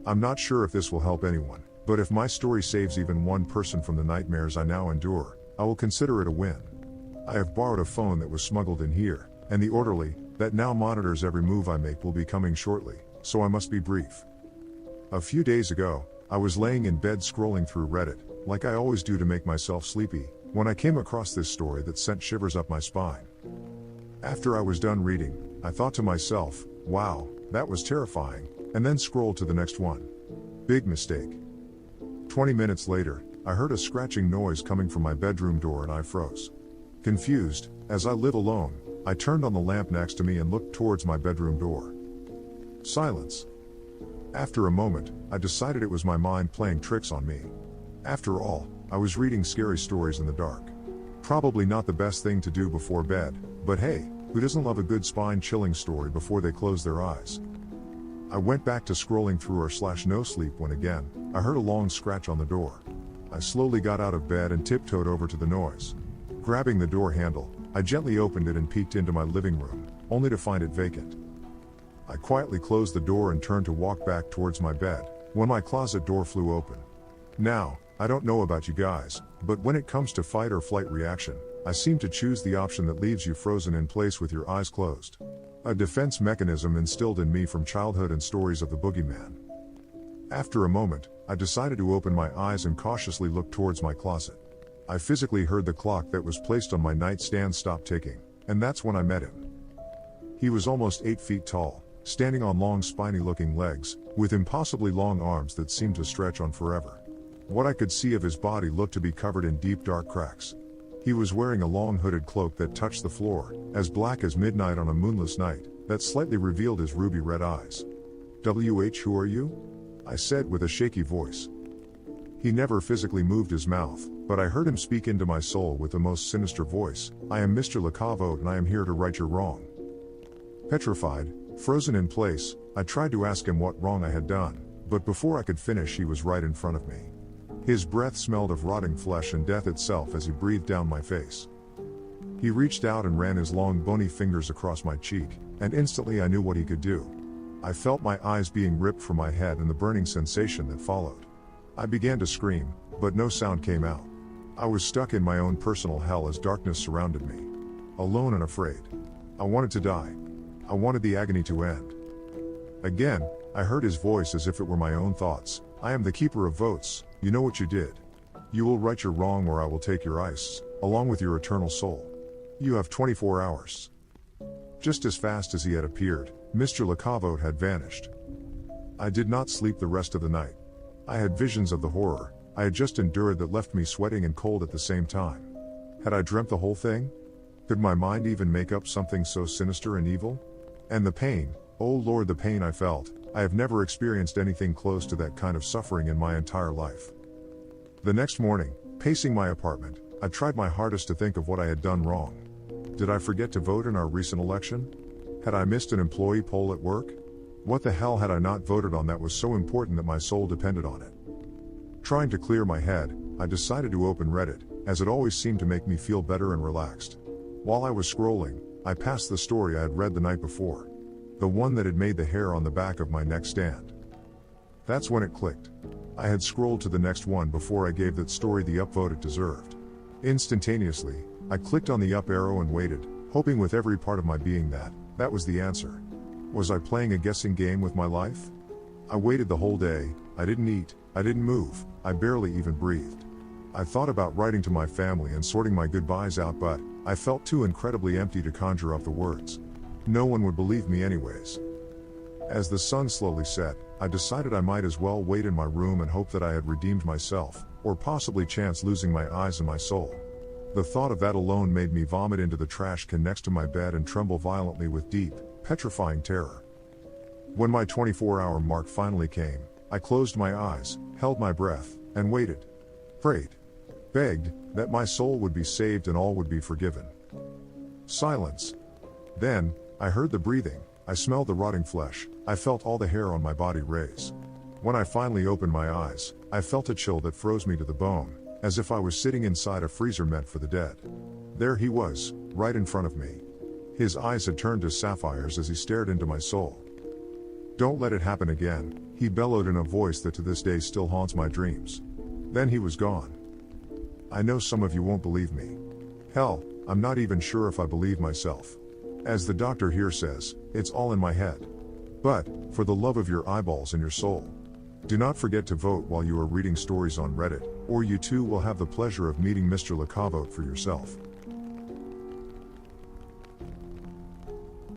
I'm not sure if this will help anyone, but if my story saves even one person from the nightmares I now endure, I will consider it a win. I have borrowed a phone that was smuggled in here, and the orderly, that now monitors every move I make, will be coming shortly, so I must be brief. A few days ago, I was laying in bed scrolling through Reddit, like I always do to make myself sleepy, when I came across this story that sent shivers up my spine. After I was done reading, I thought to myself, wow, that was terrifying, and then scrolled to the next one. Big mistake. 20 minutes later, I heard a scratching noise coming from my bedroom door and I froze. Confused, as I live alone, I turned on the lamp next to me and looked towards my bedroom door. Silence. After a moment, I decided it was my mind playing tricks on me. After all, I was reading scary stories in the dark. Probably not the best thing to do before bed, but hey, who doesn't love a good spine-chilling story before they close their eyes? I went back to scrolling through no sleep when again, I heard a long scratch on the door. I slowly got out of bed and tiptoed over to the noise. Grabbing the door handle, I gently opened it and peeked into my living room, only to find it vacant. I quietly closed the door and turned to walk back towards my bed, when my closet door flew open. Now, I don't know about you guys, but when it comes to fight or flight reaction, I seem to choose the option that leaves you frozen in place with your eyes closed. A defense mechanism instilled in me from childhood and stories of the boogeyman. After a moment, I decided to open my eyes and cautiously look towards my closet. I physically heard the clock that was placed on my nightstand stop ticking, and that's when I met him. He was almost 8 feet tall, standing on long spiny-looking legs, with impossibly long arms that seemed to stretch on forever. What I could see of his body looked to be covered in deep dark cracks. He was wearing a long hooded cloak that touched the floor, as black as midnight on a moonless night, that slightly revealed his ruby red eyes. Who are you? I said with a shaky voice. He never physically moved his mouth, but I heard him speak into my soul with the most sinister voice. I am Mr. Lakavote and I am here to right your wrong. Petrified, frozen in place, I tried to ask him what wrong I had done, but before I could finish he was right in front of me. His breath smelled of rotting flesh and death itself as he breathed down my face. He reached out and ran his long bony fingers across my cheek, and instantly I knew what he could do. I felt my eyes being ripped from my head and the burning sensation that followed. I began to scream, but no sound came out. I was stuck in my own personal hell as darkness surrounded me. Alone and afraid. I wanted to die. I wanted the agony to end. Again, I heard his voice as if it were my own thoughts. I am the keeper of votes, you know what you did. You will right your wrong or I will take your ice, along with your eternal soul. You have 24 hours. Just as fast as he had appeared, Mr. Lakavote had vanished. I did not sleep the rest of the night. I had visions of the horror I had just endured that left me sweating and cold at the same time. Had I dreamt the whole thing? Could my mind even make up something so sinister and evil? And the pain, oh Lord, the pain I felt. I have never experienced anything close to that kind of suffering in my entire life. The next morning, pacing my apartment, I tried my hardest to think of what I had done wrong. Did I forget to vote in our recent election? Had I missed an employee poll at work? What the hell had I not voted on that was so important that my soul depended on it? Trying to clear my head, I decided to open Reddit, as it always seemed to make me feel better and relaxed. While I was scrolling, I passed the story I had read the night before. The one that had made the hair on the back of my neck stand. That's when it clicked. I had scrolled to the next one before I gave that story the upvote it deserved. Instantaneously, I clicked on the up arrow and waited, hoping with every part of my being that was the answer. Was I playing a guessing game with my life? I waited the whole day. I didn't eat, I didn't move, I barely even breathed. I thought about writing to my family and sorting my goodbyes out, but I felt too incredibly empty to conjure up the words. No one would believe me anyways. As the sun slowly set, I decided I might as well wait in my room and hope that I had redeemed myself, or possibly chance losing my eyes and my soul. The thought of that alone made me vomit into the trash can next to my bed and tremble violently with deep, petrifying terror. When my 24-hour mark finally came, I closed my eyes, held my breath, and waited. Prayed. Begged, that my soul would be saved and all would be forgiven. Silence. Then, I heard the breathing, I smelled the rotting flesh, I felt all the hair on my body raise. When I finally opened my eyes, I felt a chill that froze me to the bone, as if I was sitting inside a freezer meant for the dead. There he was, right in front of me. His eyes had turned to sapphires as he stared into my soul. Don't let it happen again, he bellowed in a voice that to this day still haunts my dreams. Then he was gone. I know some of you won't believe me. Hell, I'm not even sure if I believe myself. As the doctor here says, it's all in my head. But, for the love of your eyeballs and your soul, do not forget to vote while you are reading stories on Reddit, or you too will have the pleasure of meeting Mr. Lakavote for yourself.